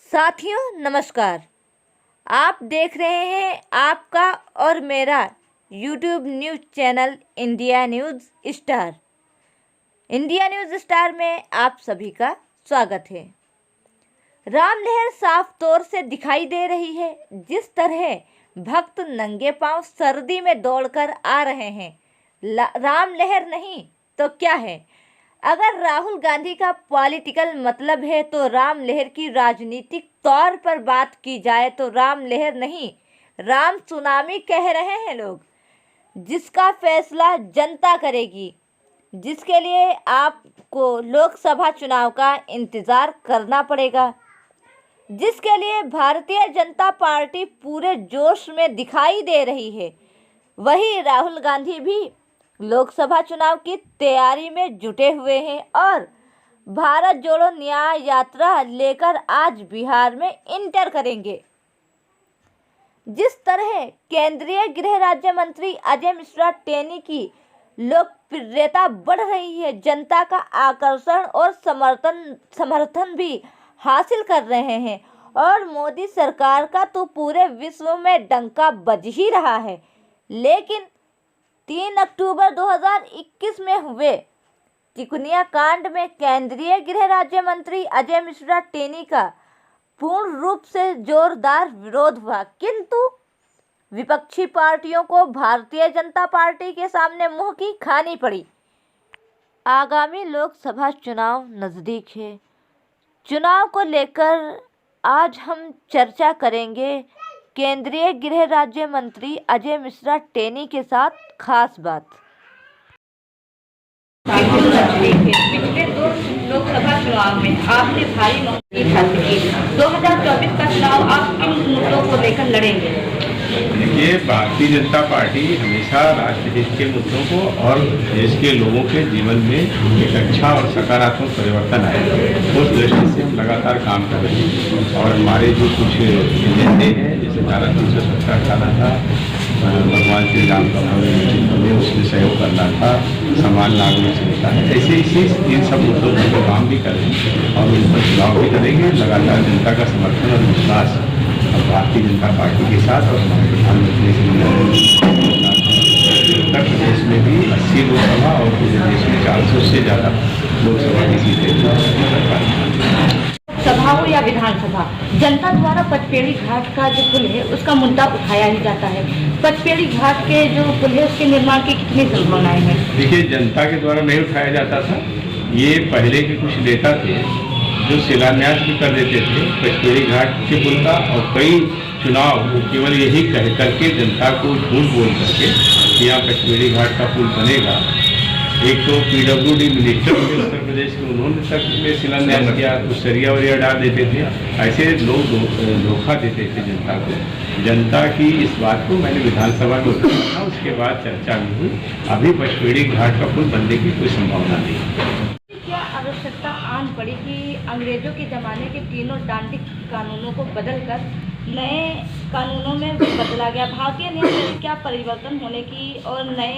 साथियों नमस्कार। आप देख रहे हैं आपका और मेरा YouTube news channel India news star. India news star में आप सभी का स्वागत है। राम लहर साफ तौर से दिखाई दे रही है। जिस तरह भक्त नंगे पांव सर्दी में दौड़कर आ रहे हैं, राम लहर नहीं तो क्या है। अगर राहुल गांधी का पॉलिटिकल मतलब है तो राम लहर की राजनीतिक तौर पर बात की जाए तो राम लहर नहीं, राम सुनामी कह रहे हैं लोग, जिसका फैसला जनता करेगी, जिसके लिए आपको लोकसभा चुनाव का इंतज़ार करना पड़ेगा, जिसके लिए भारतीय जनता पार्टी पूरे जोश में दिखाई दे रही है। वही राहुल गांधी भी लोकसभा चुनाव की तैयारी में जुटे हुए हैं और भारत जोड़ो न्याय यात्रा लेकर आज बिहार में इंटर करेंगे। जिस तरह केंद्रीय गृह राज्य मंत्री अजय मिश्रा टेनी की लोकप्रियता बढ़ रही है, जनता का आकर्षण और समर्थन भी हासिल कर रहे हैं और मोदी सरकार का तो पूरे विश्व में डंका बज ही रहा है। लेकिन 3 अक्टूबर 2021 में हुए तिकोनिया कांड में केंद्रीय गृह राज्य मंत्री अजय मिश्रा टेनी का पूर्ण रूप से जोरदार विरोध हुआ, किंतु विपक्षी पार्टियों को भारतीय जनता पार्टी के सामने मुंह की खानी पड़ी। आगामी लोकसभा चुनाव नज़दीक है। चुनाव को लेकर आज हम चर्चा करेंगे केंद्रीय गृह राज्य मंत्री अजय मिश्रा टेनी के साथ खास बात। पिछले 2 लोकसभा चुनाव में आपने भारी जीत हासिल की। 2024 का चुनाव आप किन मुद्दों को लेकर लड़ेंगे? देखिए, भारतीय जनता पार्टी हमेशा राष्ट्रहित के मुद्दों को और देश के लोगों के जीवन में एक अच्छा और सकारात्मक परिवर्तन आए, उस दृष्टि से हम लगातार काम कर रहे हैं। और हमारे जो कुछ एजेंडे हैं, जैसे धारा 370 हटाना था, भगवान श्री राम का हमें उसमें सहयोग करना था, समान नागरिक संहिता है, ऐसे इसी इन सब मुद्दों पर काम भी करें और उन पर चुनाव भी करेंगे। लगातार जनता का समर्थन और विश्वास भारतीय जनता पार्टी के साथ और हमारे प्रधानमंत्री उत्तर प्रदेश में भी 80 लोकसभा और पूरे देश में 400 से ज़्यादा लोकसभा की सीटें सभा हो या विधानसभा, जनता द्वारा पचपेड़ी घाट का जो पुल है उसका मुद्दा उठाया ही जाता है। पचपेड़ी घाट के जो पुल है उसके निर्माण की कितनी संभावनाएं हैं? देखिए, जनता के द्वारा नहीं उठाया जाता था। ये पहले के कुछ नेता थे जो शिलान्यास भी कर देते थे पचपेड़ी घाट के पुल का, और कई चुनाव केवल यही कह करके जनता को झूठ बोल करके कि यहाँ पचपेड़ी घाट का पुल बनेगा। एक तो PWD मिनिस्टर थे उत्तर प्रदेश के, उन्होंने तक में शिलान्यास किया, तो सरिया वरिया डाल देते थे। ऐसे लोग धोखा देते थे जनता को। जनता की इस बात को मैंने विधानसभा में उठाया, उसके बाद चर्चा भी हुई। अभी पचपेड़ी घाट का पुल बनने की कोई संभावना नहीं। क्या आवश्यकता आन पड़ी कि अंग्रेजों के ज़माने के तीनों दांडिक कानूनों को बदलकर नए कानूनों में बदला गया? भारतीय न्याय में क्या परिवर्तन होने की और नए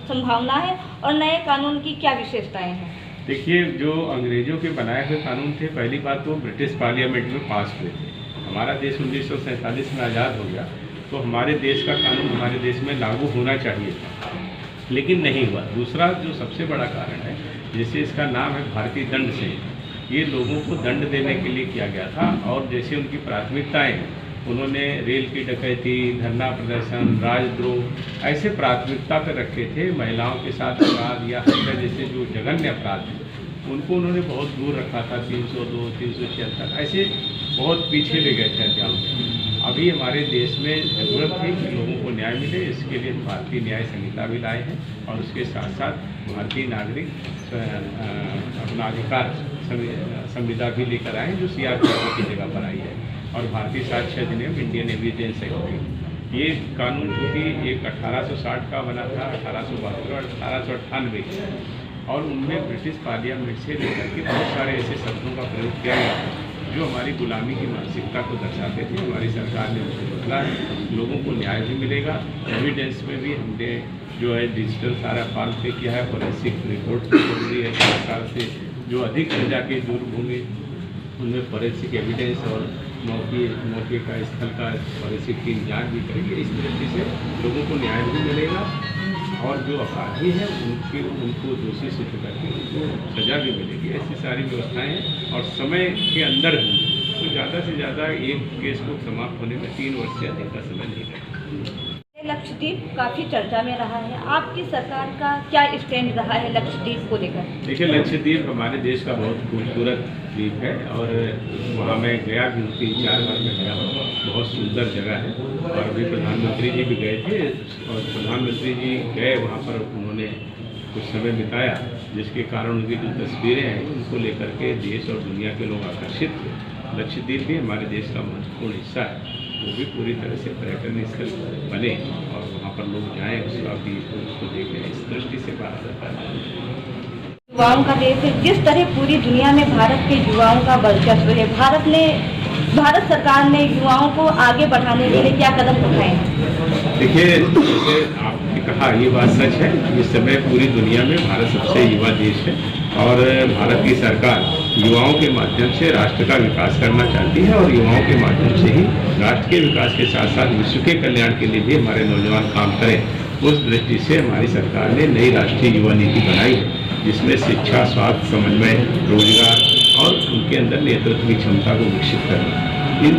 संभावना है और नए कानून की क्या विशेषताएं हैं? देखिए, जो अंग्रेजों के बनाए हुए कानून थे, पहली बात तो ब्रिटिश पार्लियामेंट में पास हुए थे। हमारा देश 1947 में आज़ाद हो गया, तो हमारे देश का कानून हमारे देश में लागू होना चाहिए था, लेकिन नहीं हुआ। दूसरा जो सबसे बड़ा कारण है, जैसे इसका नाम है भारतीय दंड संहिता, ये लोगों को दंड देने के लिए किया गया था। और जैसे उनकी प्राथमिकताएं, उन्होंने रेल की डकैती, धरना प्रदर्शन, राजद्रोह ऐसे प्राथमिकता पर रखे थे। महिलाओं के साथ अपराध या हत्या जैसे जो जघन्य अपराध हैं, उनको उन्होंने बहुत दूर रखा था। 302, 376 ऐसे बहुत पीछे ले गए थे अध्यापक। अभी हमारे देश में ज़रूरत है कि लोगों को न्याय मिले, इसके लिए भारतीय न्याय संहिता भी लाए हैं और उसके साथ साथ भारतीय नागरिक अपना अधिकार संविदा भी लेकर आए, जो CRPC की जगह पर आई है। और भारतीय साक्ष्य अधिनियम, इंडियन एविडेंस एक्ट, ये कानून चूँकि एक 1860 का बना था, 1872 और 1898, और उनमें ब्रिटिश पार्लियामेंट से लेकर के बहुत सारे ऐसे शब्दों का प्रयोग किया गया जो हमारी गुलामी की मानसिकता को दर्शाते थे। हमारी सरकार ने उसको बदला है, लोगों को न्याय भी मिलेगा। एविडेंस में भी हमने जो है डिजिटल सारा फॉर्म पे किया है, फॉरेंसिक रिपोर्ट जरूरी है सरकार से, जो अधिक जनजा की दूरभूमि उनमें फॉरेंसिक एविडेंस और मौके का स्थल का फॉरेंसिक टीम जाँच भी करेगी। इस दृष्टि से लोगों को न्याय भी मिलेगा और जो अपराधी हैं उनको दोषी सिद्ध करके उनको सज़ा भी मिलेगी। ऐसी सारी व्यवस्थाएं हैं और समय के अंदर ही तो ज़्यादा से ज़्यादा एक केस को समाप्त होने में 3 वर्ष से अधिक का समय नहीं लगेगा। लक्षद्वीप काफ़ी चर्चा में रहा है, आपकी सरकार का क्या स्टैंड रहा है लक्षद्वीप को लेकर? देखिए, लक्षद्वीप हमारे देश का बहुत खूबसूरत द्वीप है और वहाँ मैं गया भी 3-4 बार मैं गया हूँ। बहुत सुंदर जगह है और अभी प्रधानमंत्री जी भी गए थे और प्रधानमंत्री जी गए वहाँ पर, उन्होंने कुछ समय बिताया जिसके कारण उनकी जो तस्वीरें हैं उनको लेकर के देश और दुनिया के लोग आकर्षित हुए। लक्षद्वीप भी हमारे देश का महत्वपूर्ण हिस्सा है, वो भी पूरी तरह से पर्यटन स्थल बने और वहाँ पर लोग जाएँ, उसको देखें। इस दृष्टि से भारत युवाओं का देश है, जिस तरह पूरी दुनिया में भारत के युवाओं का वर्चस्व है, भारत सरकार ने युवाओं को आगे बढ़ाने के लिए क्या कदम उठाए हैं? देखिए, जैसे आपने कहा ये बात सच है, इस समय पूरी दुनिया में भारत सबसे युवा देश है और भारत की सरकार युवाओं के माध्यम से राष्ट्र का विकास करना चाहती है और युवाओं के माध्यम से ही राष्ट्र के विकास के साथ साथ विश्व के कल्याण के लिए भी हमारे नौजवान काम करें। उस दृष्टि से हमारी सरकार ने नई राष्ट्रीय युवा नीति बनाई है जिसमें शिक्षा, स्वास्थ्य, समन्वय, रोजगार और उनके अंदर नेतृत्व की क्षमता को विकसित करना, इन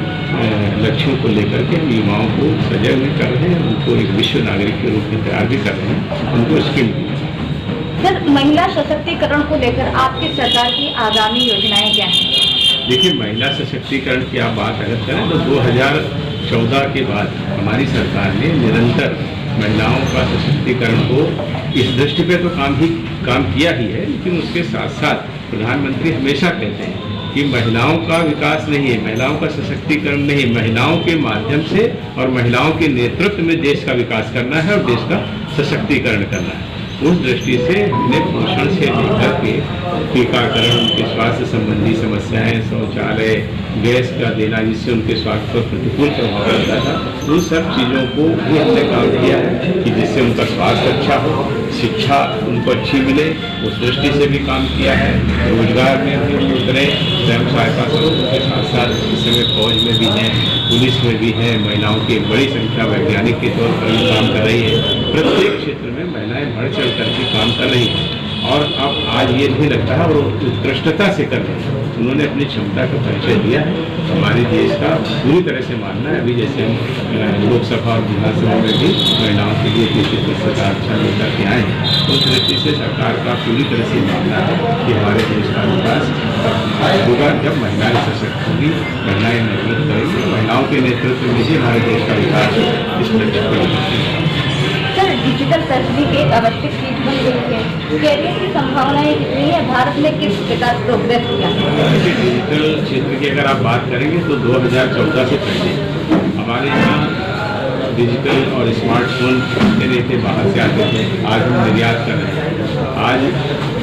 लक्ष्यों को लेकर के हम युवाओं को सजग भी कर रहे हैं, उनको एक विश्व नागरिक के रूप में तैयार भी कर रहे हैं, उनको स्किल भी। सर, महिला सशक्तिकरण को लेकर आपकी सरकार की आगामी योजनाएं क्या हैं? देखिए, महिला सशक्तिकरण की आप बात अगर करें तो 2014 के बाद हमारी सरकार ने निरंतर महिलाओं का सशक्तिकरण को इस दृष्टि पे तो काम किया ही है, लेकिन उसके साथ साथ प्रधानमंत्री हमेशा कहते हैं कि महिलाओं का विकास नहीं है, महिलाओं का सशक्तिकरण नहीं, महिलाओं के माध्यम से और महिलाओं के नेतृत्व में देश का विकास करना है और देश का सशक्तिकरण करना है। उस दृष्टि से हमने पोषण से लेकर के टीकाकरण, उनके स्वास्थ्य संबंधी समस्याएं, शौचालय, गैस का देना जिससे उनके स्वास्थ्य पर प्रतिकूल प्रभाव पड़ता था, उन सब चीज़ों को भी हमने काम किया है कि जिससे उनका स्वास्थ्य अच्छा हो, शिक्षा उनको अच्छी मिले, उस दृष्टि से भी काम किया है। रोजगार में भी उतरे, स्वयं सहायता समूह के साथ साथ इस समय फौज में भी हैं, पुलिस में भी हैं, महिलाओं की एक बड़ी संख्या वैज्ञानिक के तौर पर भी काम कर रही है। प्रत्येक क्षेत्र में महिलाएं बढ़ चढ़ करके काम कर रही हैं और अब आज ये नहीं लगता है वो उत्कृष्टता से कर रहे हैं। उन्होंने अपनी क्षमता का परिचय दिया है। हमारे देश का पूरी तरह से मानना है, अभी जैसे हम लोकसभा और विधानसभा में भी महिलाओं के लिए 33% आरक्षण लेकर के आए हैं, उस दृष्टि से सरकार का पूरी तरह से मानना है कि हमारे देश का विकास होगा जब महिलाएं सशक्त होंगी, महिलाएं नेतृत्व करेंगी। महिलाओं के नेतृत्व में ही हमारे देश का विकास इस प्रकार। सर, डिजिटल सर्टिफिकेट आवश्यक चीज बन गई है, कैरियर की संभावनाएं कितनी है, भारत ने किस प्रकार प्रोग्रेस किया? डिजिटल क्षेत्र की अगर आप बात करेंगे तो 2014 से पहले हमारे यहाँ डिजिटल और स्मार्टफोन नहीं थे, बाहर से आते थे। आज हम निर्यात कर रहे हैं, आज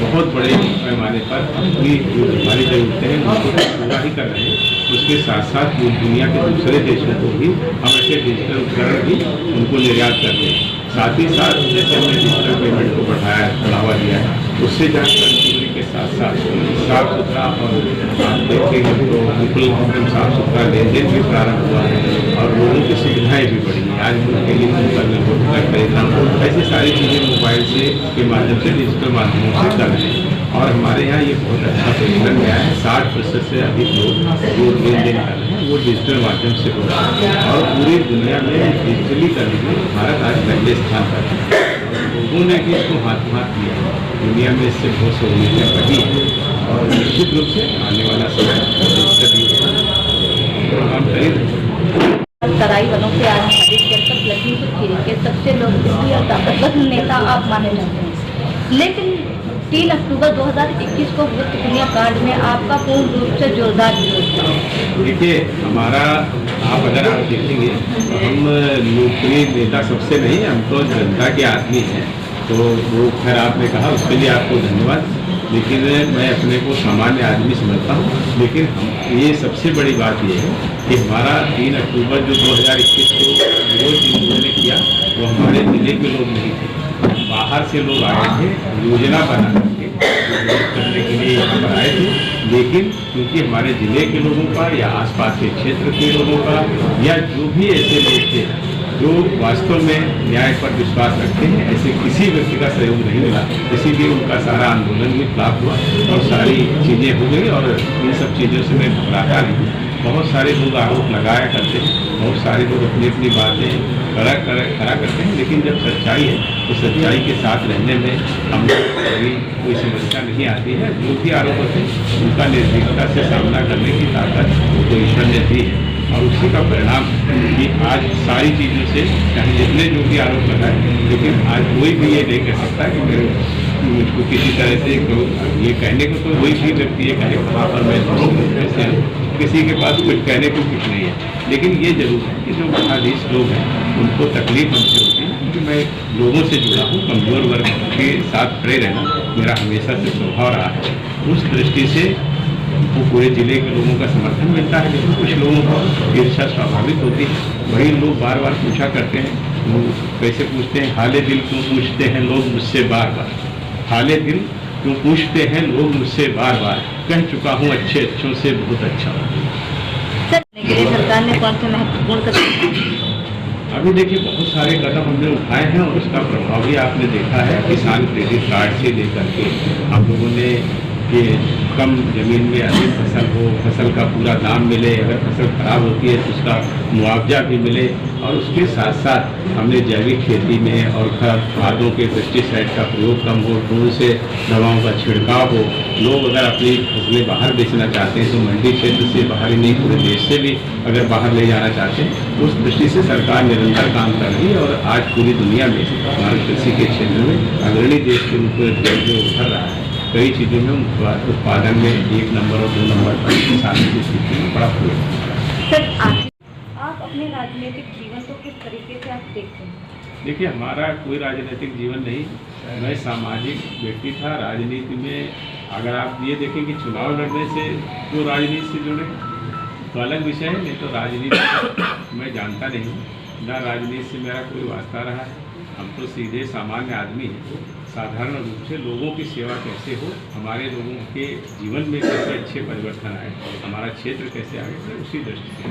बहुत बड़े पैमाने पर अपनी जो हमारी ज़रूरतें हैं उनको पूरा ही कर रहे हैं। उसके साथ साथ दुनिया के दूसरे देशों को भी हम ऐसे डिजिटल उपकरण भी उनको निर्यात करते हैं। साथ ही साथ जैसे हमने डिजिटल पेमेंट को बढ़ावा दिया है, उससे जांच करने के साथ साथ साफ सुथरा और आप देखेंगे तो बिल्कुल एकदम साफ सुथरा लेन देन भी प्रारंभ हुआ है और लोगों की सुविधाएँ भी बढ़ी हैं। आज मुल्क के लिए खरीदना, ऐसी सारी चीज़ें मोबाइल से के माध्यम से डिजिटल माध्यमों से कर रहे हैं और हमारे यहाँ ये बहुत अच्छा परिवर्तन गया है। 60% से अधिक लोग जो लेन देन कर रहे हैं वो डिजिटल माध्यम से हो रहा है और पूरी दुनिया में डिजिटलीकरण में भारत आज पहले स्थान पर है और लोगों ने भी इसको हाथ लिया है। दुनिया में इससे बहुत सहूलियतें बढ़ी हैं और निश्चित रूप से आने वाला समय डिजिटल काम करें। तराई वनों से आज हमारे जनपद लखीमपुर खीरी के सबसे लोकप्रिय और ताकतवर नेता आप माने जाते हैं, लेकिन 3 अक्टूबर 2021 को हुए पुनिया कांड में आपका पूर्ण रूप से जोरदार विरोध था। देखिए, हमारा अगर आप देखेंगे तो हम लोकप्रिय नेता सबसे नहीं, हम तो जनता के आदमी हैं, तो वो खैर आपने कहा उसके लिए आपको धन्यवाद। लेकिन मैं अपने को सामान्य आदमी समझता हूँ, लेकिन ये सबसे बड़ी बात ये है कि हमारा 3 अक्टूबर जो 2021 को विरोध जिन्होंने किया वो हमारे जिले के लोग नहीं थे, बाहर से लोग आए थे, योजना बना करके करने के लिए यहाँ पर आए थे लेकिन क्योंकि हमारे ज़िले के लोगों का या आसपास के क्षेत्र के लोगों का या जो भी ऐसे लोग थे जो वास्तव में न्याय पर विश्वास रखते हैं, ऐसे किसी व्यक्ति का सहयोग नहीं मिला, इसीलिए उनका सारा आंदोलन भी फ्लॉप हुआ और सारी चीज़ें हो गई। और इन सब चीज़ों से मैं घबराता नहीं। बहुत सारे लोग आरोप लगाया करते हैं, बहुत सारे लोग अपनी अपनी बातें खड़ा करते हैं, लेकिन जब सच्चाई है तो सच्चाई के साथ रहने में हम कभी कोई समस्या नहीं आती है। जो भी आरोप होते हैं उनका निर्भीकता से सामना करने की ताकत तो ईश्वर ने दी है और उसी का परिणाम कि आज सारी चीज़ों से चाहे जितने जो भी आरोप लगाए, लेकिन आज कोई भी ये नहीं कह सकता कि मेरे मुझको किसी तरह से ये कहने को तो कोई भी व्यक्ति ये कहे वहाँ पर मैं ऐसे किसी के पास कुछ कहने को कुछ नहीं है। लेकिन ये जरूर है कि जो मठाधीश लोग हैं उनको तकलीफ हमसे होती है, क्योंकि मैं लोगों से जुड़ा हूँ। कमज़ोर वर्ग के साथ खड़े रहना मेरा हमेशा से स्वभाव रहा है। उस दृष्टि से वो पूरे ज़िले के लोगों का समर्थन मिलता है, लेकिन कुछ लोगों को ईर्ष्या स्वाभाविक होती है। वही लोग बार बार पूछा करते हैं, वो कैसे पूछते हैं, हाले दिल क्यों पूछते हैं लोग मुझसे बार बार, हाले दिल क्यों पूछते हैं लोग मुझसे बार बार, कह चुका हूँ अच्छे अच्छों से बहुत अच्छा। के लिए सरकार ने कौन से महत्वपूर्ण कदम? अभी देखिए बहुत सारे कदम हमने उठाए हैं और उसका प्रभाव भी आपने देखा है। किसान क्रेडिट कार्ड से लेकर के हम लोगों ने कि कम ज़मीन में अधिक फसल हो, फसल का पूरा दाम मिले, अगर फसल खराब होती है तो उसका मुआवजा भी मिले, और उसके साथ साथ हमने जैविक खेती में और खादों के पेस्टिसाइड का प्रयोग कम हो, ड्रोन से दवाओं का छिड़काव हो। लोग अगर अपनी फसलें बाहर बेचना चाहते हैं तो मंडी क्षेत्र से बाहर ही नहीं पूरे देश से भी अगर बाहर ले जाना चाहते हैं, उस दृष्टि से सरकार निरंतर काम कर रही है और आज पूरी दुनिया में भारत कृषि के क्षेत्र में अग्रणी देश के रूप में उभर रहा है। कई चीज़ों में उत्पादन में 1 नंबर और 2 नंबर पर किसानों की स्थिति में बड़ा हुआ। सर आप अपने राजनीतिक जीवन को किस तरीके से आप देखते हैं? देखिए हमारा कोई राजनीतिक जीवन नहीं, मैं सामाजिक व्यक्ति था। राजनीति में अगर आप ये देखें कि चुनाव लड़ने से जो राजनीति से जुड़े तो अलग विषय है, नहीं तो राजनीति मैं जानता नहीं, ना राजनीति से मेरा कोई वास्ता रहा है। हम तो सीधे सामान्य आदमी हैं। साधारण रूप से लोगों की सेवा कैसे हो, हमारे लोगों के जीवन में कैसे अच्छे परिवर्तन आए, हमारा क्षेत्र कैसे आगे, उसी दृष्टि से